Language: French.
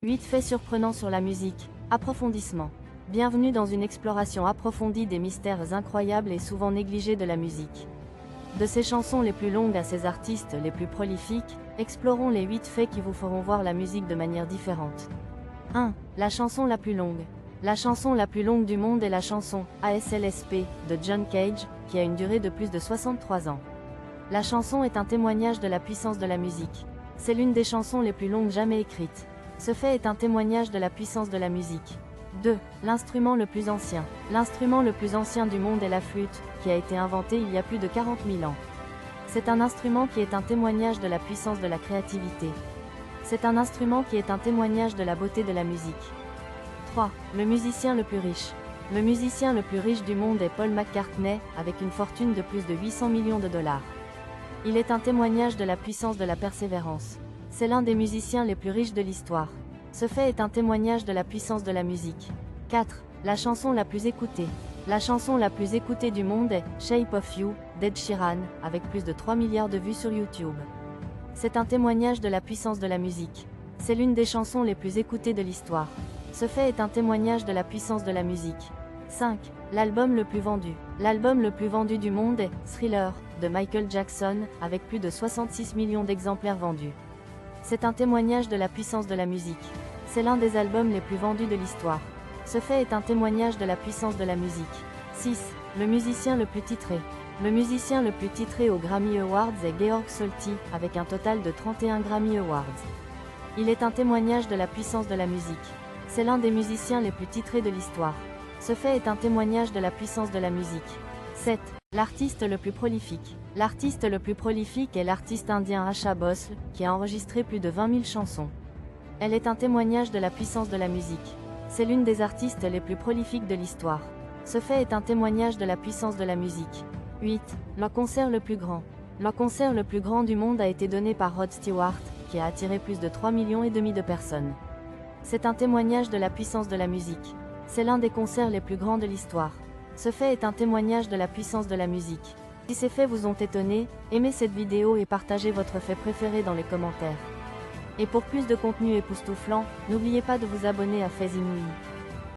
8 faits surprenants sur la musique. Approfondissement. Bienvenue dans une exploration approfondie des mystères incroyables et souvent négligés de la musique. De ses chansons les plus longues à ses artistes les plus prolifiques, explorons les 8 faits qui vous feront voir la musique de manière différente. 1. La chanson la plus longue. La chanson la plus longue du monde est la chanson « ASLSP » de John Cage, qui a une durée de plus de 63 ans. La chanson est un témoignage de la puissance de la musique. C'est l'une des chansons les plus longues jamais écrites. Ce fait est un témoignage de la puissance de la musique. 2. L'instrument le plus ancien. L'instrument le plus ancien du monde est la flûte, qui a été inventée il y a plus de 40 000 ans. C'est un instrument qui est un témoignage de la puissance de la créativité. C'est un instrument qui est un témoignage de la beauté de la musique. 3. Le musicien le plus riche. Le musicien le plus riche du monde est Paul McCartney, avec une fortune de plus de 800 millions de dollars. Il est un témoignage de la puissance de la persévérance. C'est l'un des musiciens les plus riches de l'histoire. Ce fait est un témoignage de la puissance de la musique. 4. La chanson la plus écoutée. La chanson la plus écoutée du monde est « Shape of You » d'Ed Sheeran, avec plus de 3 milliards de vues sur YouTube. C'est un témoignage de la puissance de la musique. C'est l'une des chansons les plus écoutées de l'histoire. Ce fait est un témoignage de la puissance de la musique. 5. L'album le plus vendu. L'album le plus vendu du monde est « Thriller » de Michael Jackson, avec plus de 66 millions d'exemplaires vendus. C'est un témoignage de la puissance de la musique. C'est l'un des albums les plus vendus de l'histoire. Ce fait est un témoignage de la puissance de la musique. 6. Le musicien le plus titré. Le musicien le plus titré aux Grammy Awards est Georg Solti, avec un total de 31 Grammy Awards. Il est un témoignage de la puissance de la musique. C'est l'un des musiciens les plus titrés de l'histoire. Ce fait est un témoignage de la puissance de la musique. 7. L'artiste le plus prolifique. L'artiste le plus prolifique est l'artiste indien Asha Bhosle, qui a enregistré plus de 20 000 chansons. Elle est un témoignage de la puissance de la musique. C'est l'une des artistes les plus prolifiques de l'histoire. Ce fait est un témoignage de la puissance de la musique. 8. Le concert le plus grand. Le concert le plus grand du monde a été donné par Rod Stewart, qui a attiré plus de 3,5 millions de personnes. C'est un témoignage de la puissance de la musique. C'est l'un des concerts les plus grands de l'histoire. Ce fait est un témoignage de la puissance de la musique. Si ces faits vous ont étonné, aimez cette vidéo et partagez votre fait préféré dans les commentaires. Et pour plus de contenu époustouflant, n'oubliez pas de vous abonner à Faits Inouïs.